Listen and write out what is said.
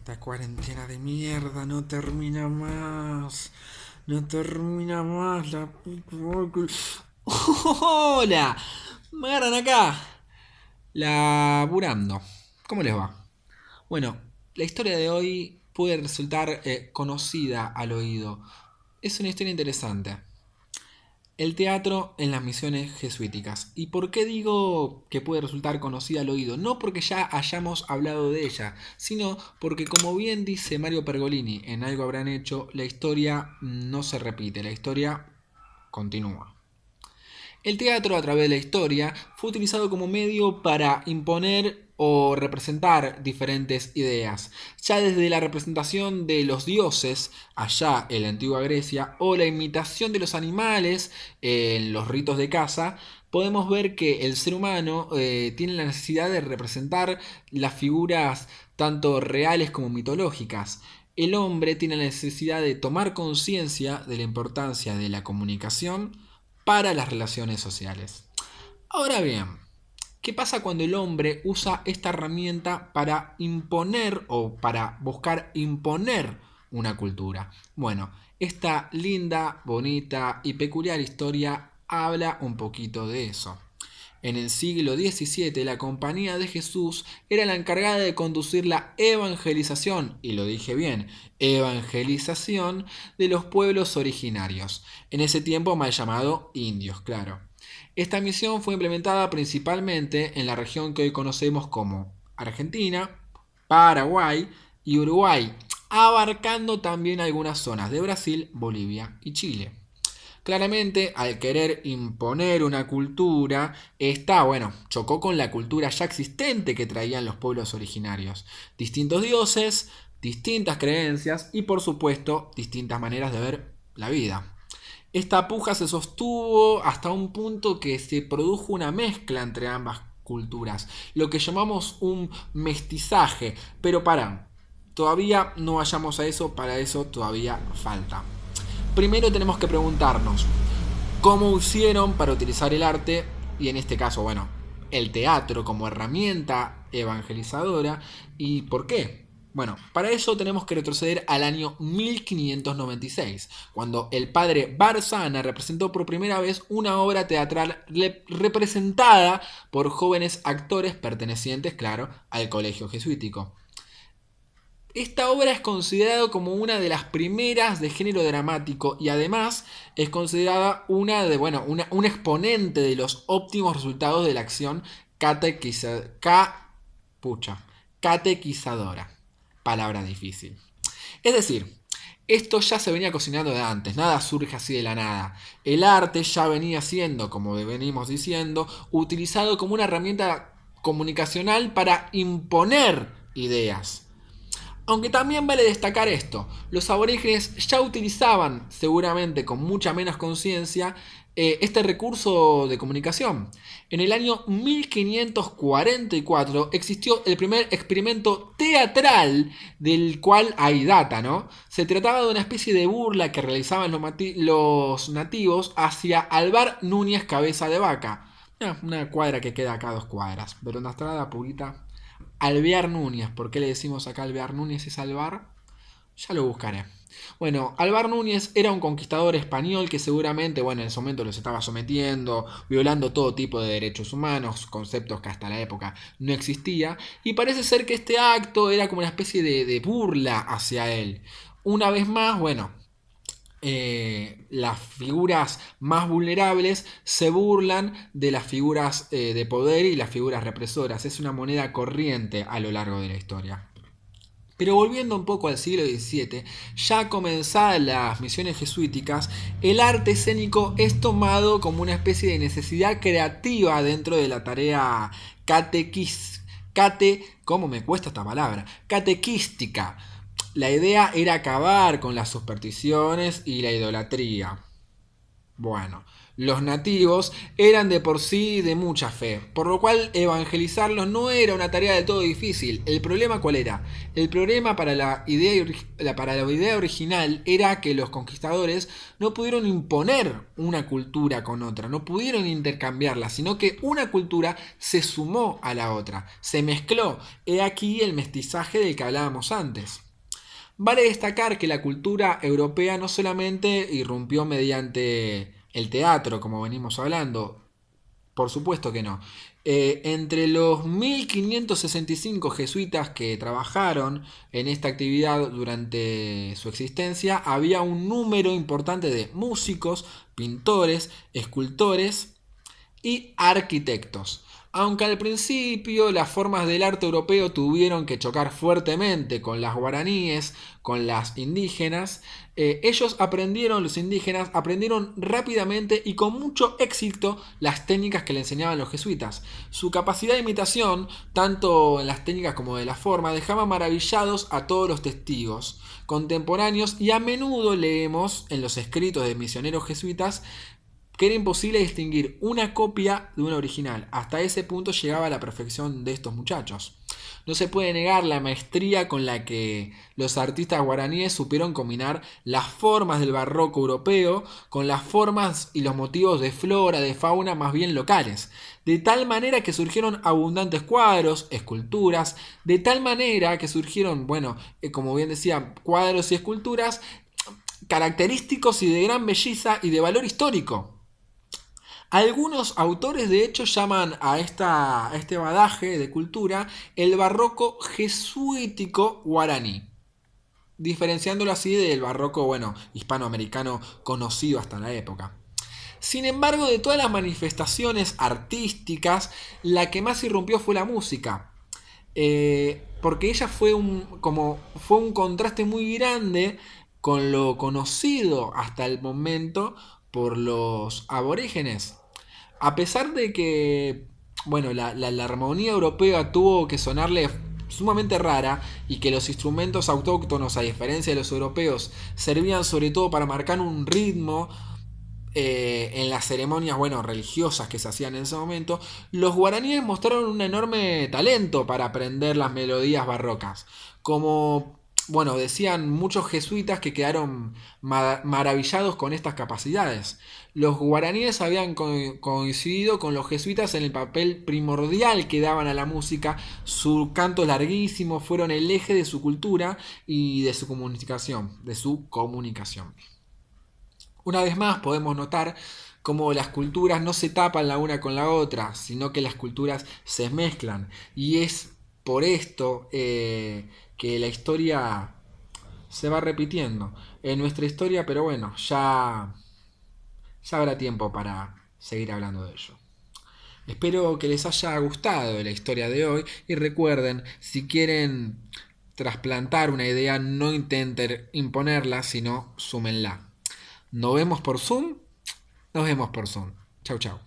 Esta cuarentena de mierda no termina más. No termina más la... ¡Hola! Me agarran acá. Laburando. ¿Cómo les va? Bueno, la historia de hoy puede resultar conocida al oído. Es una historia interesante. El teatro en las misiones jesuíticas. ¿Y por qué digo que puede resultar conocida al oído? No porque ya hayamos hablado de ella, sino porque, como bien dice Mario Pergolini en Algo habrán hecho, la historia no se repite, la historia continúa. El teatro, a través de la historia, fue utilizado como medio para imponer o representar diferentes ideas, ya desde la representación de los dioses, allá en la antigua Grecia, o la imitación de los animales en los ritos de caza, podemos ver que el ser humano tiene la necesidad de representar las figuras tanto reales como mitológicas. El hombre tiene la necesidad de tomar conciencia de la importancia de la comunicación para las relaciones sociales. Ahora bien, ¿qué pasa cuando el hombre usa esta herramienta para imponer o para buscar imponer una cultura? Bueno, esta linda, bonita y peculiar historia habla un poquito de eso. En el siglo XVII, la Compañía de Jesús era la encargada de conducir la evangelización, y lo dije bien, evangelización de los pueblos originarios, en ese tiempo mal llamado indios, claro. Esta misión fue implementada principalmente en la región que hoy conocemos como Argentina, Paraguay y Uruguay, abarcando también algunas zonas de Brasil, Bolivia y Chile. Claramente, al querer imponer una cultura, chocó con la cultura ya existente que traían los pueblos originarios. Distintos dioses, distintas creencias y, por supuesto, distintas maneras de ver la vida. Esta puja se sostuvo hasta un punto que se produjo una mezcla entre ambas culturas, lo que llamamos un mestizaje. Pero todavía no vayamos a eso, para eso todavía falta. Primero tenemos que preguntarnos cómo hicieron para utilizar el arte, y en este caso, el teatro como herramienta evangelizadora, y por qué. Bueno, para eso tenemos que retroceder al año 1596, cuando el padre Barzana representó por primera vez una obra teatral representada por jóvenes actores pertenecientes, claro, al colegio jesuítico. Esta obra es considerada como una de las primeras de género dramático y además es considerada un exponente de los óptimos resultados de la acción catequizadora. Palabra difícil. Es decir, esto ya se venía cocinando de antes, nada surge así de la nada. El arte ya venía siendo, como venimos diciendo, utilizado como una herramienta comunicacional para imponer ideas. Aunque también vale destacar esto, los aborígenes ya utilizaban, seguramente con mucha menos conciencia, este recurso de comunicación. En el año 1544 existió el primer experimento teatral del cual hay data, ¿no? Se trataba de una especie de burla que realizaban los nativos hacia Alvar Núñez Cabeza de Vaca. Una cuadra que queda acá a 2 cuadras. Verona Estrada, Purita. Alvear Núñez. ¿Por qué le decimos acá Alvear Núñez es Alvar? Ya lo buscaré. Bueno, Alvar Núñez era un conquistador español que seguramente, en ese momento los estaba sometiendo, violando todo tipo de derechos humanos, conceptos que hasta la época no existía, y parece ser que este acto era como una especie de burla hacia él. Una vez más, las figuras más vulnerables se burlan de las figuras de poder y las figuras represoras. Es una moneda corriente a lo largo de la historia. Pero volviendo un poco al siglo XVII, ya comenzadas las misiones jesuíticas, el arte escénico es tomado como una especie de necesidad creativa dentro de la tarea ¿cómo me cuesta esta palabra? Catequística. La idea era acabar con las supersticiones y la idolatría. Bueno, Los nativos eran de por sí de mucha fe, por lo cual evangelizarlos no era una tarea del todo difícil. ¿El problema cuál era? El problema para para la idea original era que los conquistadores no pudieron imponer una cultura con otra, no pudieron intercambiarla, sino que una cultura se sumó a la otra, se mezcló. He aquí el mestizaje del que hablábamos antes. Vale destacar que la cultura europea no solamente irrumpió mediante el teatro, como venimos hablando, por supuesto que no. Entre los 1565 jesuitas que trabajaron en esta actividad durante su existencia, había un número importante de músicos, pintores, escultores y arquitectos. Aunque al principio las formas del arte europeo tuvieron que chocar fuertemente con las guaraníes, con las indígenas, los indígenas aprendieron rápidamente y con mucho éxito las técnicas que le enseñaban los jesuitas. Su capacidad de imitación, tanto en las técnicas como de la forma, dejaba maravillados a todos los testigos contemporáneos y a menudo leemos en los escritos de misioneros jesuitas que era imposible distinguir una copia de una original. Hasta ese punto llegaba la perfección de estos muchachos. No se puede negar la maestría con la que los artistas guaraníes supieron combinar las formas del barroco europeo con las formas y los motivos de flora, de fauna más bien locales. De tal manera que surgieron abundantes cuadros, esculturas, de tal manera que surgieron, bueno, como bien decía, cuadros y esculturas característicos y de gran belleza y de valor histórico. Algunos autores de hecho llaman a este badaje de cultura el barroco jesuítico guaraní, diferenciándolo así del barroco, bueno, hispanoamericano conocido hasta la época. Sin embargo, de todas las manifestaciones artísticas, la que más irrumpió fue la música. Porque ella fue un contraste muy grande con lo conocido hasta el momento por los aborígenes. A pesar de que, bueno, la armonía europea tuvo que sonarle sumamente rara y que los instrumentos autóctonos, a diferencia de los europeos, servían sobre todo para marcar un ritmo en las ceremonias, bueno, religiosas que se hacían en ese momento, los guaraníes mostraron un enorme talento para aprender las melodías barrocas. Como, bueno, decían muchos jesuitas que quedaron maravillados con estas capacidades. Los guaraníes habían coincidido con los jesuitas en el papel primordial que daban a la música. Sus cantos larguísimos fueron el eje de su cultura y de su comunicación. Una vez más podemos notar cómo las culturas no se tapan la una con la otra, sino que las culturas se mezclan. Y es por esto que la historia se va repitiendo en nuestra historia, pero bueno, ya habrá tiempo para seguir hablando de ello. Espero que les haya gustado la historia de hoy y recuerden, si quieren trasplantar una idea, no intenten imponerla, sino súmenla. Nos vemos por Zoom. Nos vemos por Zoom. Chau, chau.